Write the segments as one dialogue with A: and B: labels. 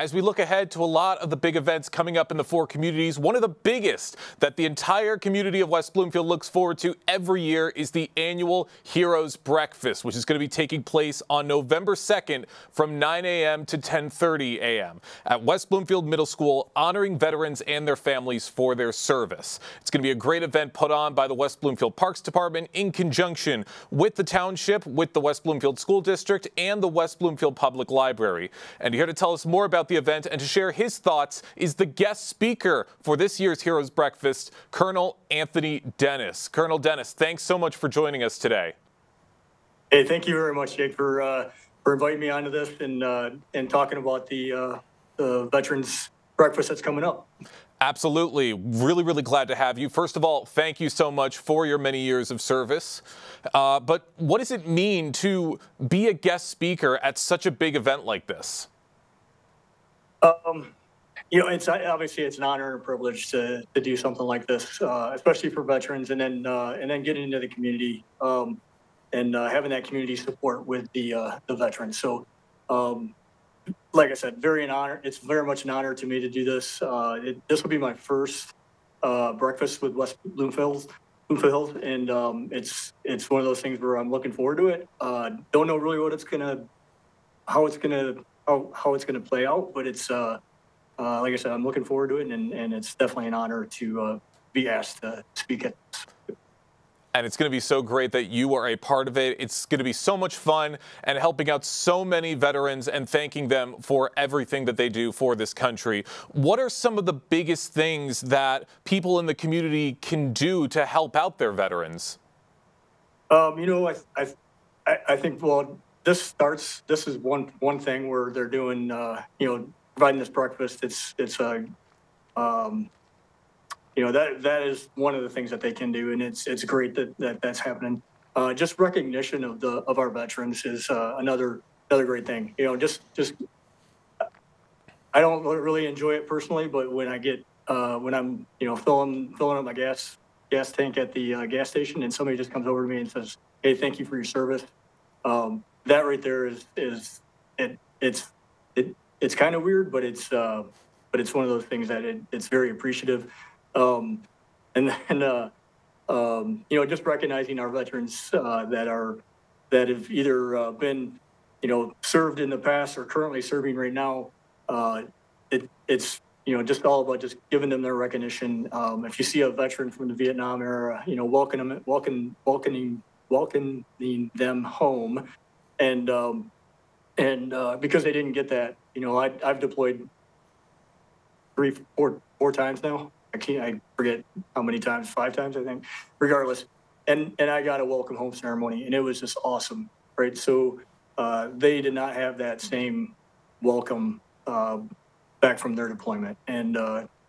A: As we look ahead to a lot of the big events coming up in the four communities, one of the biggest that the entire community of West Bloomfield looks forward to every year is the annual Heroes Breakfast, which is going to be taking place on November 2nd from 9 a.m. to 10:30 a.m. at West Bloomfield Middle School, honoring veterans and their families for their service. It's going to be a great event put on by the West Bloomfield Parks Department in conjunction with the township, with the West Bloomfield School District, and the West Bloomfield Public Library. And here to tell us more about the event and to share his thoughts is the guest speaker for this year's Heroes Breakfast, Colonel Anthony Dennis. Colonel Dennis, thanks so much for joining us today.
B: Hey, thank you very much, Jake, for inviting me onto this and talking about the Veterans Breakfast that's coming up.
A: Absolutely. Really glad to have you. First of all, thank you so much for your many years of service. But what does it mean to be a guest speaker at such a big event like this?
B: It's obviously it's an honor and a privilege to do something like this, especially for veterans, and then getting into the community and having that community support with the veterans. So, like I said, very an honor. It's very much an honor to me to do this. This will be my first breakfast with West Bloomfield, and it's one of those things where I'm looking forward to it. Don't know really how it's gonna play out, but it's like I said, I'm looking forward to it, and it's definitely an honor to be asked to speak at this.
A: And it's going to be so great that you are a part of it. It's going to be so much fun and helping out so many veterans and thanking them for everything that they do for this country. What are some of the biggest things that people in the community can do to help out their veterans?
B: I think, well, this is one thing where they're doing, providing this breakfast. That is one of the things that they can do, and it's great that's happening. Just recognition of our veterans is another great thing. Just I don't really enjoy it personally, but when I get when I'm filling up my gas tank at the gas station, and somebody just comes over to me and says, "Hey, thank you for your service." That right there it's kind of weird, but it's one of those things that it's very appreciative. And then just recognizing our veterans that have either been served in the past or currently serving right now. It's just all about just giving them their recognition. If you see a veteran from the Vietnam era, welcoming them home, and because they didn't get that, I've deployed 4 times now. I forget how many times, 5 times, I think, regardless. And I got a welcome home ceremony, and it was just awesome, right? So they did not have that same welcome back from their deployment. And,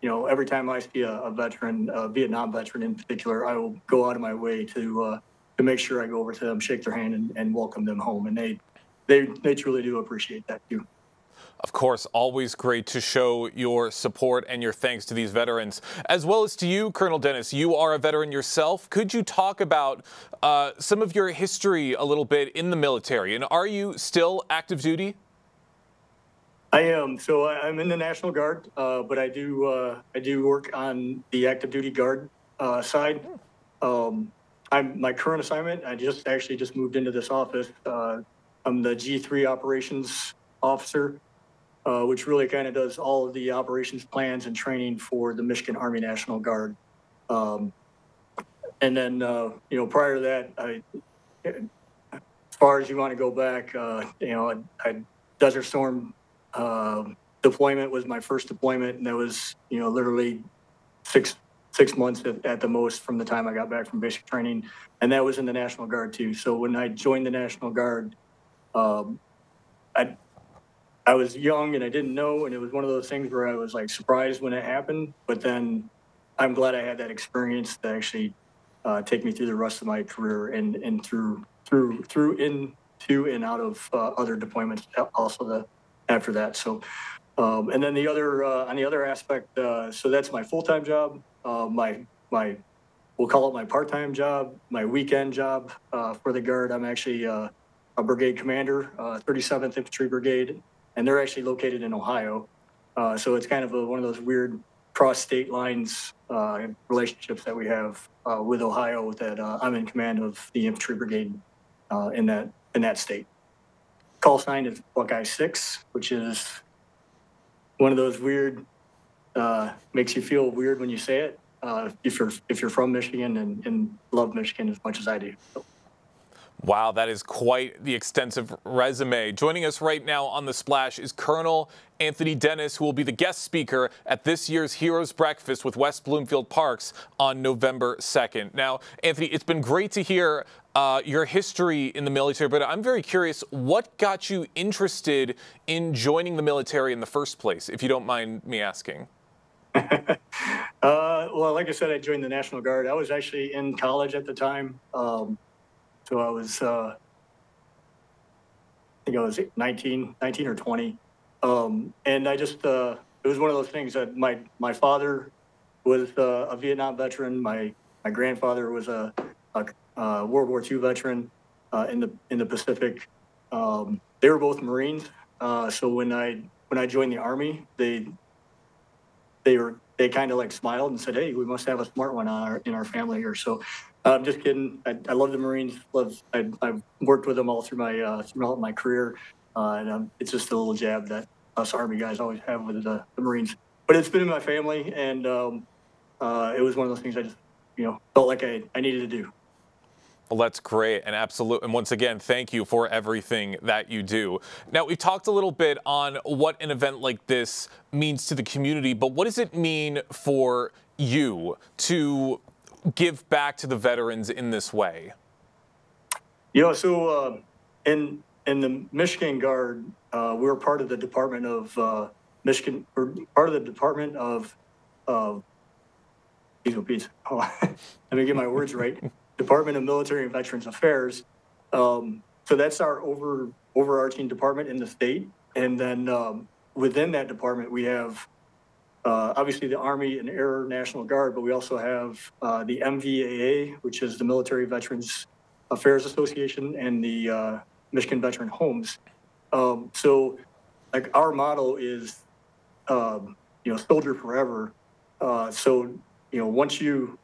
B: every time I see a veteran, a Vietnam veteran in particular, I will go out of my way to make sure I go over to them, shake their hand, and welcome them home. And they truly do appreciate that, too.
A: Of course, always great to show your support and your thanks to these veterans, as well as to you, Colonel Dennis. You are a veteran yourself. Could you talk about some of your history a little bit in the military? And are you still active duty?
B: I am. So I'm in the National Guard, but I do work on the active duty guard side. My current assignment, I just moved into this office. I'm the G3 operations officer, which really kind of does all of the operations plans and training for the Michigan Army National Guard. And then, prior to that, as far as you want to go back, Desert Storm deployment was my first deployment, and that was, literally six months at the most from the time I got back from basic training, and that was in the National Guard too. So when I joined the National Guard, I was young and I didn't know, and it was one of those things where I was like surprised when it happened. But then I'm glad I had that experience to actually take me through the rest of my career and through into and out of other deployments also after that. So and then on the other aspect, so that's my full-time job. We'll call it my part-time job, my weekend job for the Guard. I'm actually a brigade commander, 37th Infantry Brigade, and they're actually located in Ohio. So it's kind of one of those weird cross state lines relationships that we have with Ohio. That I'm in command of the infantry brigade in that state. Call sign is Buckeye 6, which is one of those weird, makes you feel weird when you say it. If you're from Michigan and love Michigan as much as I do. So.
A: Wow, that is quite the extensive resume. Joining us right now on The Splash is Colonel Anthony Dennis, who will be the guest speaker at this year's Heroes Breakfast with West Bloomfield Parks on November 2nd. Now, Anthony, it's been great to hear your history in the military, but I'm very curious, what got you interested in joining the military in the first place, if you don't mind me asking?
B: Well, like I said, I joined the National Guard. I was actually in college at the time. So I was, I think I was 19 or 20. And I just, it was one of those things that my father was a Vietnam veteran. My grandfather was a World War II veteran in the Pacific. They were both Marines. So when I joined the Army, they kind of like smiled and said, "Hey, we must have a smart one in our family here." So I'm just kidding. I love the Marines. I've worked with them all throughout my career, and it's just a little jab that us Army guys always have with the Marines. But it's been in my family, and it was one of those things I just felt like I needed to do.
A: Well, that's great, and absolutely. And once again, thank you for everything that you do. Now, we've talked a little bit on what an event like this means to the community, but what does it mean for you to give back to the veterans in this way?
B: So in the Michigan Guard, we're part of the Department of Michigan, or part of the Department of Let me get my words right. Department of Military and Veterans Affairs. So that's our overarching department in the state. And then within that department, we have obviously the Army and Air National Guard, but we also have the MVAA, which is the Military Veterans Affairs Association, and the Michigan Veteran Homes. So like our motto is, soldier forever. So, once you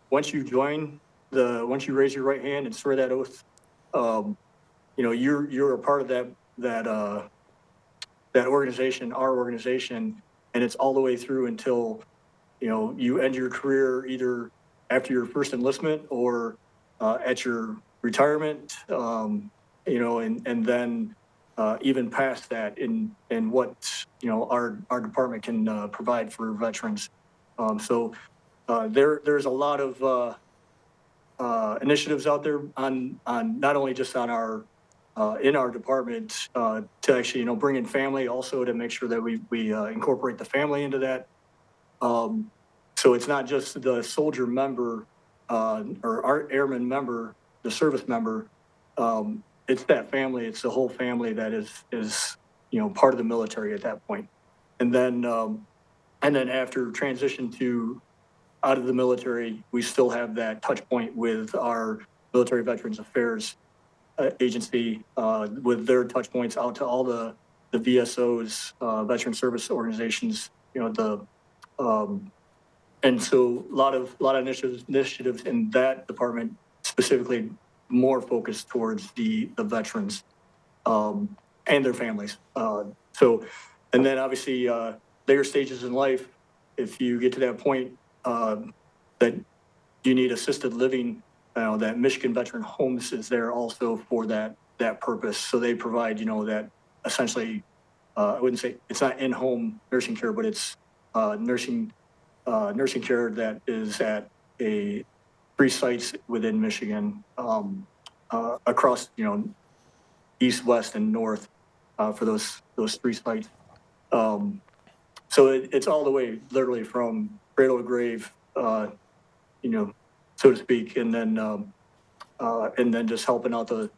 B: join once you raise your right hand and swear that oath, you're a part of that organization, our organization, and it's all the way through until you end your career, either after your first enlistment or at your retirement, and then even past that in what our department can provide for veterans. So there's a lot of initiatives out there on not only just on our in our department to actually bring in family, also to make sure that we incorporate the family into that. So it's not just the soldier member or our airman member, the service member. It's that family. It's the whole family that is part of the military at that point. And then after transition to out of the military, we still have that touch point with our Military Veterans Affairs agency, with their touch points out to all the VSOs, veteran service organizations. And so a lot of initiatives in that department, specifically more focused towards the veterans and their families. And then obviously later stages in life, if you get to that point that you need assisted living, that Michigan Veteran Homes is there also for that purpose. So they provide, that essentially, I wouldn't say it's not in-home nursing care, but it's nursing care that is at 3 sites within Michigan, across, east, west, and north for those 3 sites. So it's all the way literally from cradle to grave, so to speak, and then just helping out those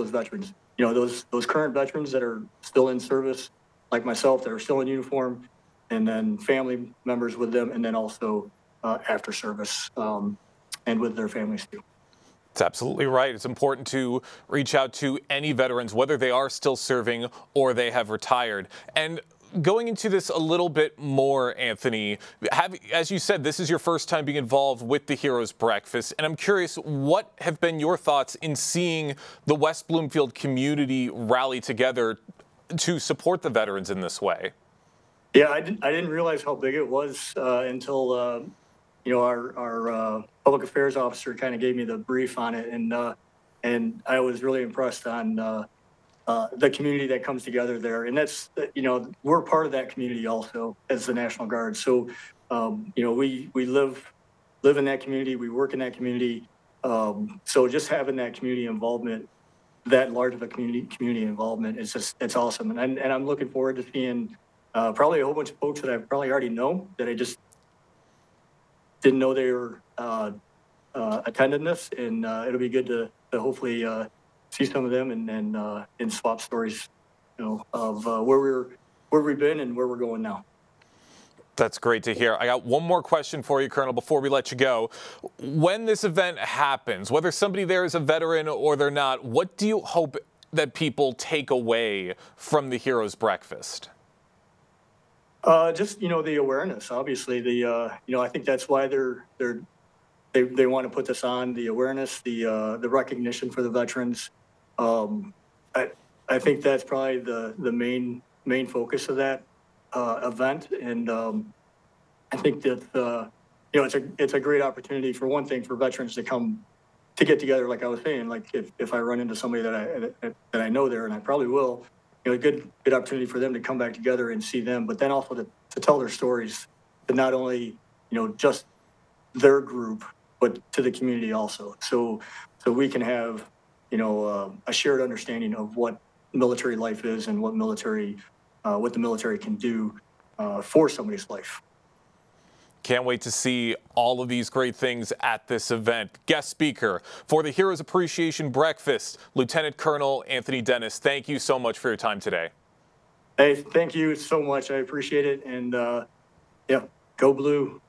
B: veterans. Those current veterans that are still in service, like myself, that are still in uniform, and then family members with them, and then also after service and with their families too.
A: It's absolutely right. It's important to reach out to any veterans, whether they are still serving or they have retired. And Going into this a little bit more, Anthony, as you said, this is your first time being involved with the Heroes Breakfast, and I'm curious, what have been your thoughts in seeing the West Bloomfield community rally together to support the veterans in this way?
B: Yeah, I didn't realize how big it was until our public affairs officer kind of gave me the brief on it, and I was really impressed on the community that comes together there. And that's, we're part of that community also as the National Guard. So, we live in that community, we work in that community. So just having that community involvement, that large of a community involvement, it's awesome. And I'm looking forward to seeing probably a whole bunch of folks that I probably already know that I just didn't know they were attending this. And it'll be good to hopefully see some of them and swap stories, of where we've been and where we're going now.
A: That's great to hear. I got one more question for you, Colonel, before we let you go. When this event happens, whether somebody there is a veteran or they're not, what do you hope that people take away from the Heroes Breakfast?
B: Just, the awareness, obviously. I think that's why they want to put this on, the awareness, the recognition for the veterans. I think that's probably the main focus of that event. And I think that, it's a great opportunity, for one thing, for veterans to get together, like I was saying. Like if I run into somebody that I know there, and I probably will, a good opportunity for them to come back together and see them, but then also to tell their stories to not only, just their group, but to the community also. So we can have, a shared understanding of what military life is and what the military can do for somebody's life.
A: Can't wait to see all of these great things at this event. Guest speaker for the Heroes Appreciation Breakfast, Lieutenant Colonel Anthony Dennis. Thank you so much for your time today.
B: Hey, thank you so much. I appreciate it. And yeah, go blue.